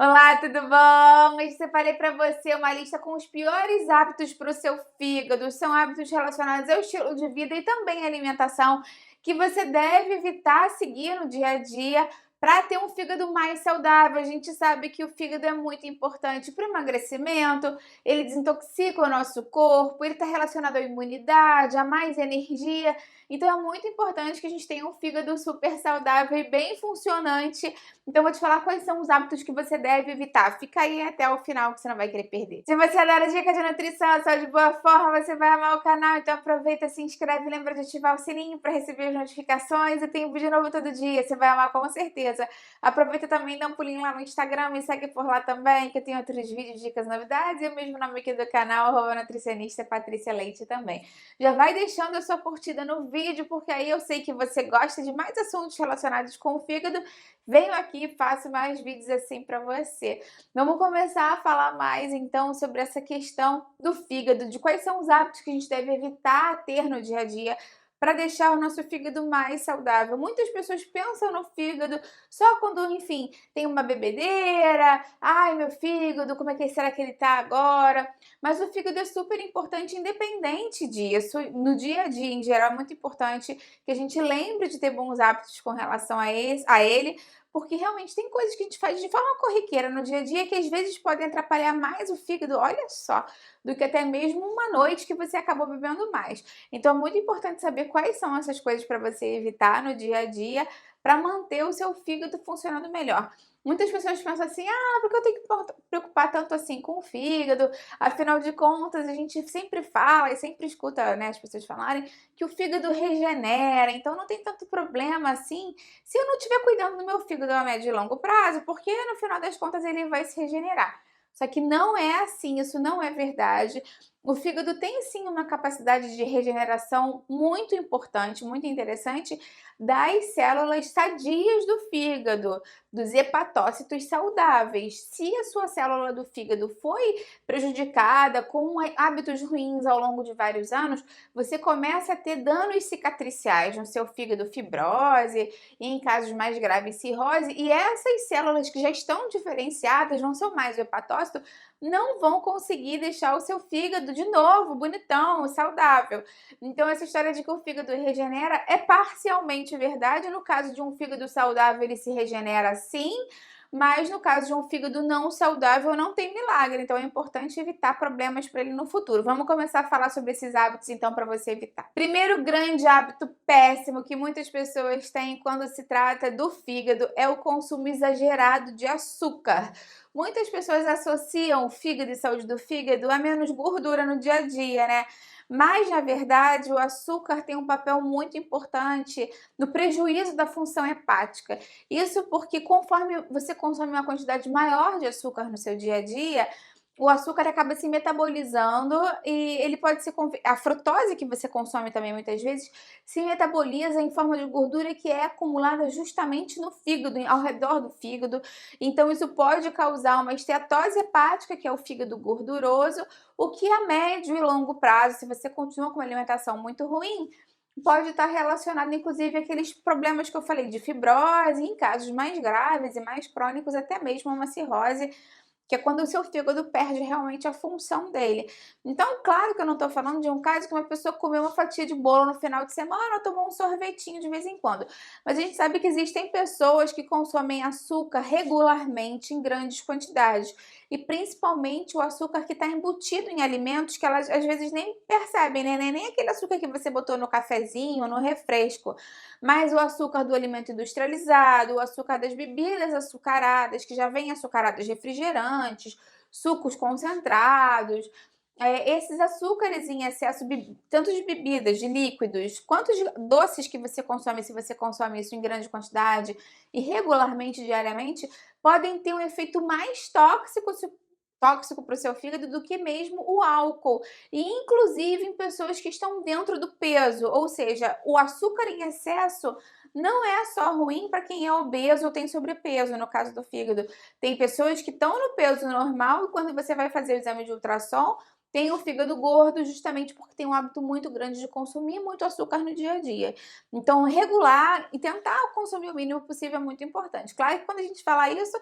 Olá, tudo bom? Hoje separei para você uma lista com os piores hábitos para o seu fígado. São hábitos relacionados ao estilo de vida e também à alimentação que você deve evitar seguir no dia a dia para ter um fígado mais saudável. A gente sabe que o fígado é muito importante para o emagrecimento, ele desintoxica o nosso corpo, ele está relacionado à imunidade, a mais energia. Então é muito importante que a gente tenha um fígado super saudável e bem funcionante. Então, eu vou te falar quais são os hábitos que você deve evitar. Fica aí até o final que você não vai querer perder. Se você adora dicas de nutrição, só de boa forma, você vai amar o canal. Então, aproveita, se inscreve e lembra de ativar o sininho para receber as notificações. E tem vídeo novo todo dia, você vai amar com certeza. Aproveita também, dá um pulinho lá no Instagram, me segue por lá também, que eu tenho outros vídeos, dicas, novidades. E o mesmo nome aqui do canal, @nutricionista Patrícia Leite também. Já vai deixando a sua curtida no vídeo, porque aí eu sei que você gosta de mais assuntos relacionados com o fígado. Venho aqui e faço mais vídeos assim para você. Vamos começar a falar mais então sobre essa questão do fígado, de quais são os hábitos que a gente deve evitar ter no dia a dia para deixar o nosso fígado mais saudável. Muitas pessoas pensam no fígado só quando, enfim, tem uma bebedeira, ai meu fígado, como é que será que ele tá agora? Mas o fígado é super importante independente disso. No dia a dia, em geral, é muito importante que a gente lembre de ter bons hábitos com relação a ele, porque realmente tem coisas que a gente faz de forma corriqueira no dia a dia que às vezes podem atrapalhar mais o fígado, olha só, do que até mesmo uma noite que você acabou bebendo mais. Então é muito importante saber quais são essas coisas para você evitar no dia a dia para manter o seu fígado funcionando melhor. Muitas pessoas pensam assim: ah, porque eu tenho que preocupar tanto assim com o fígado? Afinal de contas, a gente sempre fala e sempre escuta, né, as pessoas falarem que o fígado regenera, então não tem tanto problema assim se eu não estiver cuidando do meu fígado a médio e longo prazo, porque no final das contas ele vai se regenerar. Só que não é assim, isso não é verdade. O fígado tem sim uma capacidade de regeneração muito importante, muito interessante, das células sadias do fígado, dos hepatócitos saudáveis. Se a sua célula do fígado foi prejudicada com hábitos ruins ao longo de vários anos, você começa a ter danos cicatriciais no seu fígado, fibrose, e em casos mais graves, cirrose, e essas células que já estão diferenciadas, não são mais o hepatócito, não vão conseguir deixar o seu fígado de novo bonitão, saudável. Então, essa história de que o fígado regenera é parcialmente verdade. No caso de um fígado saudável, ele se regenera sim, mas no caso de um fígado não saudável, não tem milagre. Então, é importante evitar problemas para ele no futuro. Vamos começar a falar sobre esses hábitos, então, para você evitar. Primeiro grande hábito péssimo que muitas pessoas têm quando se trata do fígado é o consumo exagerado de açúcar. Muitas pessoas associam o fígado e saúde do fígado a menos gordura no dia a dia, né? Mas, na verdade, o açúcar tem um papel muito importante no prejuízo da função hepática. Isso porque, conforme você consome uma quantidade maior de açúcar no seu dia a dia, o açúcar acaba se metabolizando e ele pode ser. A frutose que você consome também muitas vezes se metaboliza em forma de gordura que é acumulada justamente no fígado, ao redor do fígado. Então, isso pode causar uma esteatose hepática, que é o fígado gorduroso, o que a médio e longo prazo, se você continua com uma alimentação muito ruim, pode estar relacionado, inclusive, àqueles problemas que eu falei de fibrose, e em casos mais graves e mais crônicos, até mesmo uma cirrose, que é quando o seu fígado perde realmente a função dele. Então, claro que eu não estou falando de um caso que uma pessoa comeu uma fatia de bolo no final de semana ou tomou um sorvetinho de vez em quando. Mas a gente sabe que existem pessoas que consomem açúcar regularmente em grandes quantidades. E principalmente o açúcar que está embutido em alimentos que elas às vezes nem percebem, né? Nem aquele açúcar que você botou no cafezinho, no refresco, mas o açúcar do alimento industrializado, o açúcar das bebidas açucaradas, que já vem açucaradas, refrigerantes, sucos concentrados, esses açúcares em excesso, tanto de bebidas, de líquidos, quanto de doces que você consome, se você consome isso em grande quantidade e regularmente, diariamente, podem ter um efeito mais tóxico para o seu fígado do que mesmo o álcool, e inclusive em pessoas que estão dentro do peso, ou seja, o açúcar em excesso não é só ruim para quem é obeso ou tem sobrepeso, no caso do fígado. Tem pessoas que estão no peso normal e quando você vai fazer o exame de ultrassom, tem o fígado gordo justamente porque tem um hábito muito grande de consumir muito açúcar no dia a dia. Então, regular e tentar consumir o mínimo possível é muito importante. Claro que quando a gente fala isso,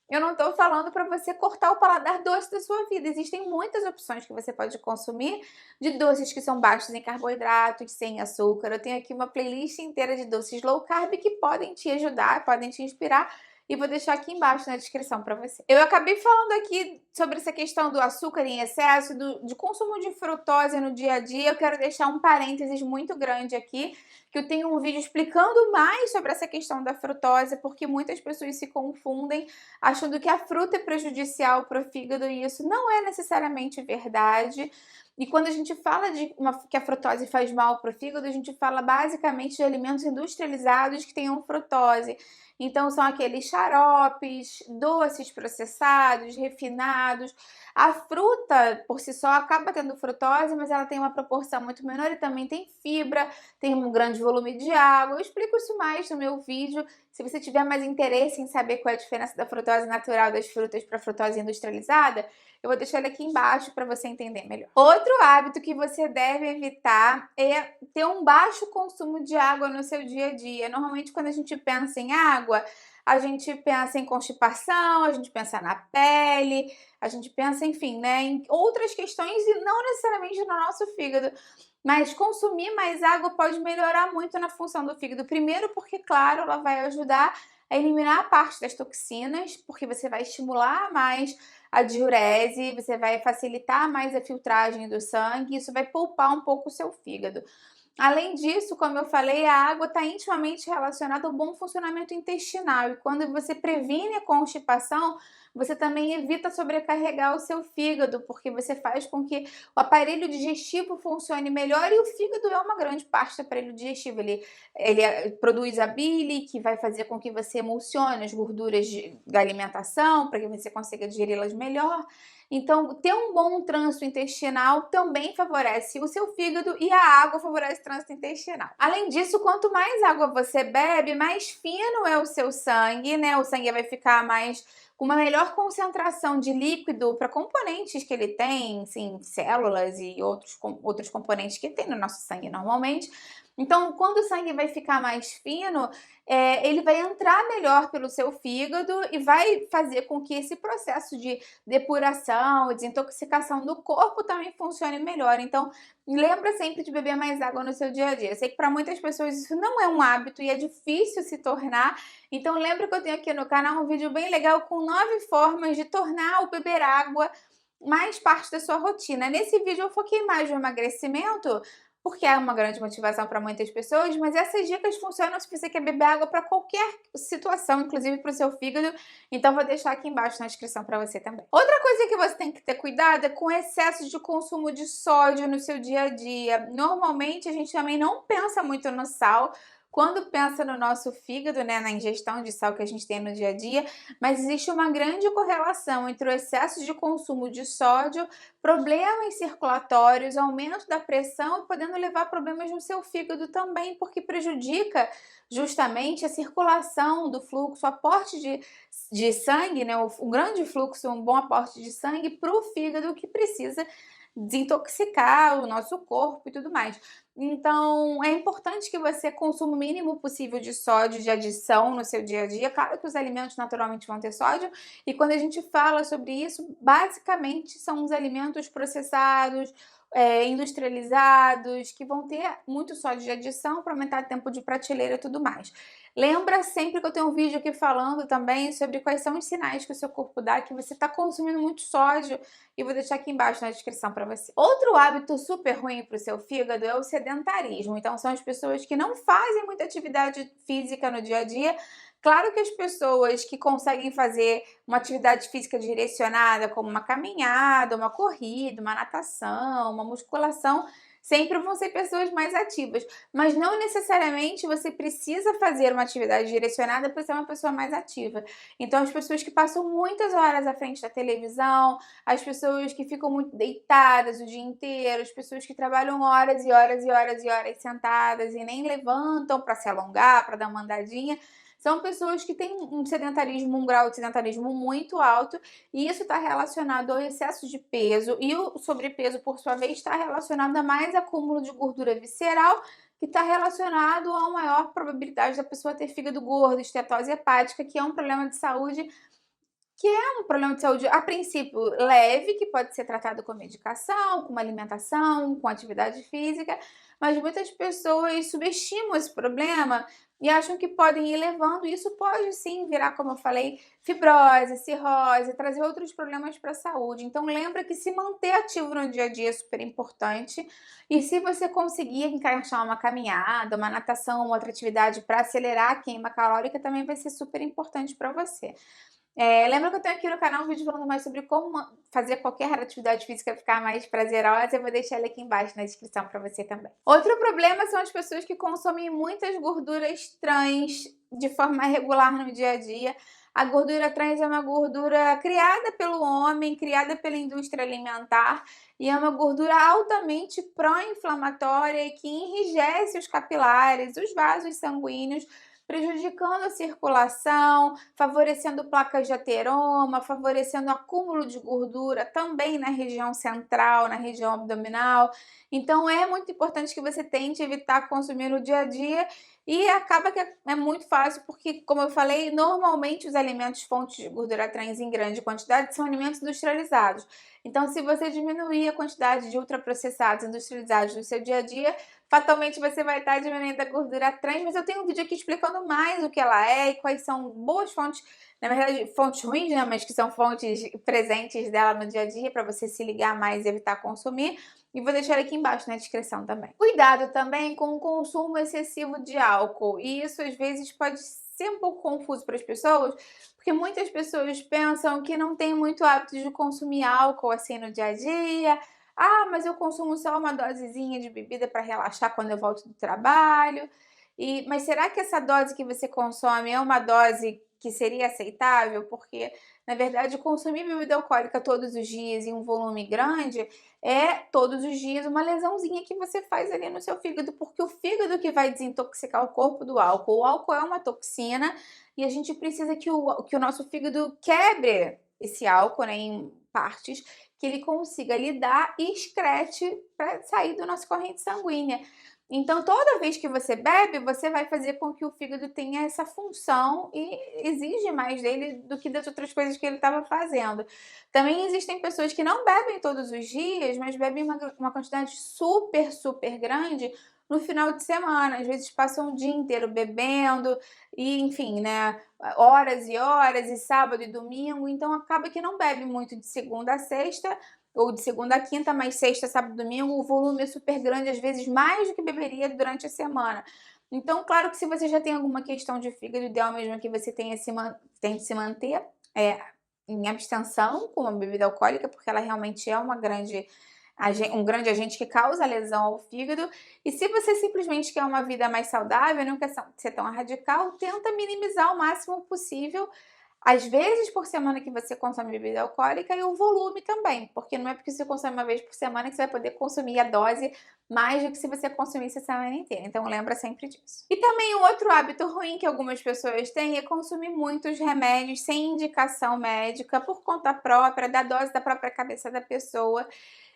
Eu não tô falando para você cortar o paladar doce da sua vida. Existem muitas opções que você pode consumir de doces que são baixos em carboidratos, sem açúcar. Eu tenho aqui uma playlist inteira de doces low carb que podem te ajudar, podem te inspirar e vou deixar aqui embaixo na descrição para você. Eu acabei falando aqui sobre essa questão do açúcar em excesso, de consumo de frutose no dia a dia. Eu quero deixar um parênteses muito grande aqui, que eu tenho um vídeo explicando mais sobre essa questão da frutose, porque muitas pessoas se confundem achando que a fruta é prejudicial para o fígado e isso não é necessariamente verdade. E quando a gente fala que a frutose faz mal para o fígado, a gente fala basicamente de alimentos industrializados que tenham frutose. Então são aqueles xaropes, doces processados, refinados. A fruta, por si só, acaba tendo frutose, mas ela tem uma proporção muito menor e também tem fibra, tem um grande volume de água. Eu explico isso mais no meu vídeo. Se você tiver mais interesse em saber qual é a diferença da frutose natural das frutas para a frutose industrializada, eu vou deixar ele aqui embaixo para você entender melhor. Outro hábito que você deve evitar é ter um baixo consumo de água no seu dia a dia. Normalmente, quando a gente pensa em água, a gente pensa em constipação, a gente pensa na pele, a gente pensa, enfim, né, em outras questões e não necessariamente no nosso fígado. Mas consumir mais água pode melhorar muito na função do fígado. Primeiro porque, claro, ela vai ajudar a eliminar a parte das toxinas, porque você vai estimular mais a diurese, você vai facilitar mais a filtragem do sangue, isso vai poupar um pouco o seu fígado. Além disso, como eu falei, a água está intimamente relacionada ao bom funcionamento intestinal. E quando você previne a constipação, você também evita sobrecarregar o seu fígado, porque você faz com que o aparelho digestivo funcione melhor e o fígado é uma grande parte do aparelho digestivo. Ele produz a bile, que vai fazer com que você emulsione as gorduras da alimentação, para que você consiga digeri-las melhor. Então, ter um bom trânsito intestinal também favorece o seu fígado e a água favorece o trânsito intestinal. Além disso, quanto mais água você bebe, mais fino é o seu sangue, né? O sangue vai ficar mais com uma melhor concentração de líquido para componentes que ele tem, sim, células e outros componentes que tem no nosso sangue normalmente. Então, quando o sangue vai ficar mais fino, ele vai entrar melhor pelo seu fígado e vai fazer com que esse processo de depuração, desintoxicação do corpo também funcione melhor. Então, lembra sempre de beber mais água no seu dia a dia. Eu sei que para muitas pessoas isso não é um hábito e é difícil se tornar. Então, lembra que eu tenho aqui no canal um vídeo bem legal com 9 formas de tornar o beber água mais parte da sua rotina. Nesse vídeo eu foquei mais no emagrecimento, porque é uma grande motivação para muitas pessoas, mas essas dicas funcionam se você quer beber água para qualquer situação, inclusive para o seu fígado. Então vou deixar aqui embaixo na descrição para você também. Outra coisa que você tem que ter cuidado é com o excesso de consumo de sódio no seu dia a dia. Normalmente a gente também não pensa muito no sal, quando pensa no nosso fígado, né, na ingestão de sal que a gente tem no dia a dia, mas existe uma grande correlação entre o excesso de consumo de sódio, problemas circulatórios, aumento da pressão e podendo levar a problemas no seu fígado também, porque prejudica justamente a circulação do fluxo, o aporte de sangue, né, um grande fluxo, um bom aporte de sangue para o fígado que precisa desintoxicar o nosso corpo e tudo mais. Então, é importante que você consuma o mínimo possível de sódio de adição no seu dia a dia. Claro que os alimentos naturalmente vão ter sódio, e quando a gente fala sobre isso, basicamente são os alimentos processados, industrializados, que vão ter muito sódio de adição para aumentar o tempo de prateleira e tudo mais. Lembra sempre que eu tenho um vídeo aqui falando também sobre quais são os sinais que o seu corpo dá que você está consumindo muito sódio, e vou deixar aqui embaixo na descrição para você. Outro hábito super ruim para o seu fígado é o sedentarismo. Então, são as pessoas que não fazem muita atividade física no dia a dia. Claro que as pessoas que conseguem fazer uma atividade física direcionada, como uma caminhada, uma corrida, uma natação, uma musculação, sempre vão ser pessoas mais ativas, mas não necessariamente você precisa fazer uma atividade direcionada para ser uma pessoa mais ativa. Então, as pessoas que passam muitas horas à frente da televisão, as pessoas que ficam muito deitadas o dia inteiro, as pessoas que trabalham horas e horas e horas e horas sentadas e nem levantam para se alongar, para dar uma andadinha, são pessoas que têm um grau de sedentarismo muito alto, e isso está relacionado ao excesso de peso, e o sobrepeso, por sua vez, está relacionado a mais acúmulo de gordura visceral, que está relacionado a uma maior probabilidade da pessoa ter fígado gordo, estetose hepática, que é um problema de saúde que é um problema de saúde, a princípio, leve, que pode ser tratado com medicação, com uma alimentação, com atividade física, mas muitas pessoas subestimam esse problema e acham que podem ir levando. Isso pode sim virar, como eu falei, fibrose, cirrose, trazer outros problemas para a saúde. Então, lembra que se manter ativo no dia a dia é super importante. E se você conseguir encaixar uma caminhada, uma natação, uma outra atividade para acelerar a queima calórica, também vai ser super importante para você. Lembra que eu tenho aqui no canal um vídeo falando mais sobre como fazer qualquer atividade física ficar mais prazerosa, eu vou deixar ele aqui embaixo na descrição para você também. Outro problema são as pessoas que consomem muitas gorduras trans de forma regular no dia a dia. A gordura trans é uma gordura criada pelo homem, criada pela indústria alimentar, e é uma gordura altamente pró-inflamatória e que enrijece os capilares, os vasos sanguíneos, prejudicando a circulação, favorecendo placas de ateroma, favorecendo acúmulo de gordura também na região central, na região abdominal. Então é muito importante que você tente evitar consumir no dia a dia e acaba que é muito fácil porque, como eu falei, normalmente os alimentos fontes de gordura trans em grande quantidade são alimentos industrializados. Então, se você diminuir a quantidade de ultraprocessados industrializados no seu dia a dia, fatalmente você vai estar diminuindo a gordura trans, mas eu tenho um vídeo aqui explicando mais o que ela é e quais são boas fontes, na verdade, fontes ruins, né, mas que são fontes presentes dela no dia a dia para você se ligar mais e evitar consumir. E vou deixar aqui embaixo na descrição também. Cuidado também com o consumo excessivo de álcool. E isso às vezes pode ser um pouco confuso para as pessoas, porque muitas pessoas pensam que não tem muito hábito de consumir álcool assim no dia a dia. Ah, mas eu consumo só uma dosezinha de bebida para relaxar quando eu volto do trabalho. Mas será que essa dose que você consome é uma dose que seria aceitável? Porque, na verdade, consumir bebida alcoólica todos os dias em um volume grande é, todos os dias, uma lesãozinha que você faz ali no seu fígado, porque o fígado que vai desintoxicar o corpo do álcool. O álcool é uma toxina e a gente precisa que o nosso fígado quebre esse álcool, né, em partes, que ele consiga lidar e excrete para sair da nossa corrente sanguínea. Então, toda vez que você bebe, você vai fazer com que o fígado tenha essa função e exige mais dele do que das outras coisas que ele estava fazendo. Também existem pessoas que não bebem todos os dias, mas bebem uma quantidade super, super grande no final de semana. Às vezes passam o dia inteiro bebendo e, enfim, né, horas e horas, e sábado e domingo. Então, acaba que não bebe muito de segunda a sexta, ou de segunda a quinta, mas sexta, sábado e domingo, o volume é super grande, às vezes mais do que beberia durante a semana. Então, claro que se você já tem alguma questão de fígado, o ideal mesmo é que você tente se manter em abstenção com a bebida alcoólica, porque ela realmente é um grande agente que causa lesão ao fígado. E se você simplesmente quer uma vida mais saudável, não quer ser tão radical, tenta minimizar o máximo possível as vezes por semana que você consome bebida alcoólica e o volume também, porque não é porque você consome uma vez por semana que você vai poder consumir a dose mais do que se você consumisse a semana inteira. Então lembra sempre disso. E também um outro hábito ruim que algumas pessoas têm é consumir muitos remédios sem indicação médica, por conta própria, da dose da própria cabeça da pessoa.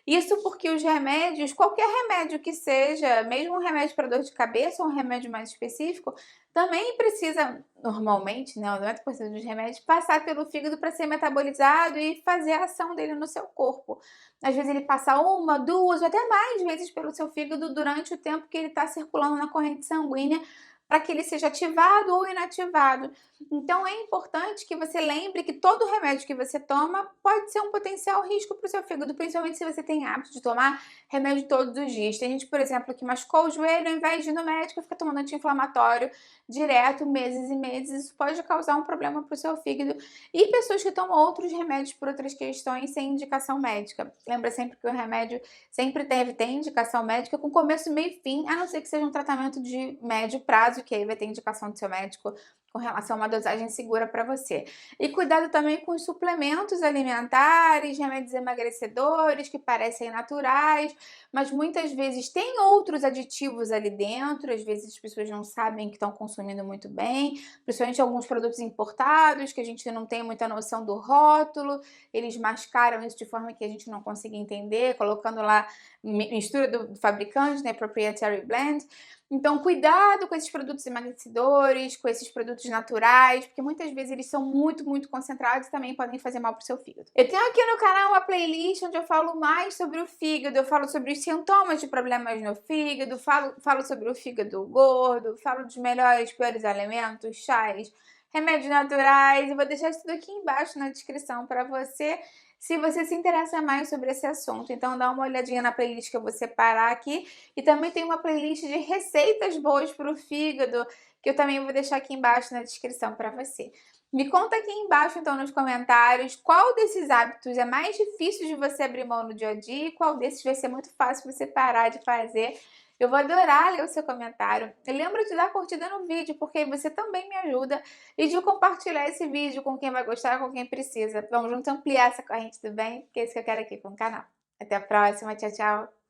Isso porque os remédios, qualquer remédio que seja, mesmo um remédio para dor de cabeça ou um remédio mais específico, também precisa, normalmente, né, 90% dos remédios, passar pelo fígado para ser metabolizado e fazer a ação dele no seu corpo. Às vezes ele passa uma, duas ou até mais vezes pelo seu fígado durante o tempo que ele está circulando na corrente sanguínea, para que ele seja ativado ou inativado. Então é importante que você lembre que todo remédio que você toma pode ser um potencial risco para o seu fígado, principalmente se você tem hábito de tomar remédio todos os dias. Tem gente, por exemplo, que machucou o joelho, ao invés de ir no médico, fica tomando anti-inflamatório direto, meses e meses. Isso pode causar um problema para o seu fígado. E pessoas que tomam outros remédios por outras questões sem indicação médica. Lembra sempre que o remédio sempre deve ter indicação médica com começo, meio e fim, a não ser que seja um tratamento de médio prazo, que aí vai ter indicação do seu médico com relação a uma dosagem segura para você. E cuidado também com os suplementos alimentares, remédios emagrecedores que parecem naturais, mas muitas vezes tem outros aditivos ali dentro, às vezes as pessoas não sabem que estão consumindo muito bem, principalmente alguns produtos importados, que a gente não tem muita noção do rótulo, eles mascaram isso de forma que a gente não consiga entender, colocando lá mistura do fabricante, né, proprietary blend. Então, cuidado com esses produtos emagrecedores, com esses produtos naturais, porque muitas vezes eles são muito concentrados e também podem fazer mal para o seu fígado. Eu tenho aqui no canal uma playlist onde eu falo mais sobre o fígado, eu falo sobre os sintomas de problemas no fígado, falo sobre o fígado gordo, falo dos melhores, piores alimentos, chás, remédios naturais, e vou deixar isso tudo aqui embaixo na descrição para você, se você se interessa mais sobre esse assunto. Então dá uma olhadinha na playlist que eu vou separar aqui. E também tem uma playlist de receitas boas para o fígado, que eu também vou deixar aqui embaixo na descrição para você. Me conta aqui embaixo, então, nos comentários, qual desses hábitos é mais difícil de você abrir mão no dia a dia e qual desses vai ser muito fácil você parar de fazer. Eu vou adorar ler o seu comentário. E lembra de dar curtida no vídeo, porque aí você também me ajuda. E de compartilhar esse vídeo com quem vai gostar, com quem precisa. Vamos juntos ampliar essa corrente do bem, porque é isso que eu quero aqui com o canal. Até a próxima. Tchau, tchau.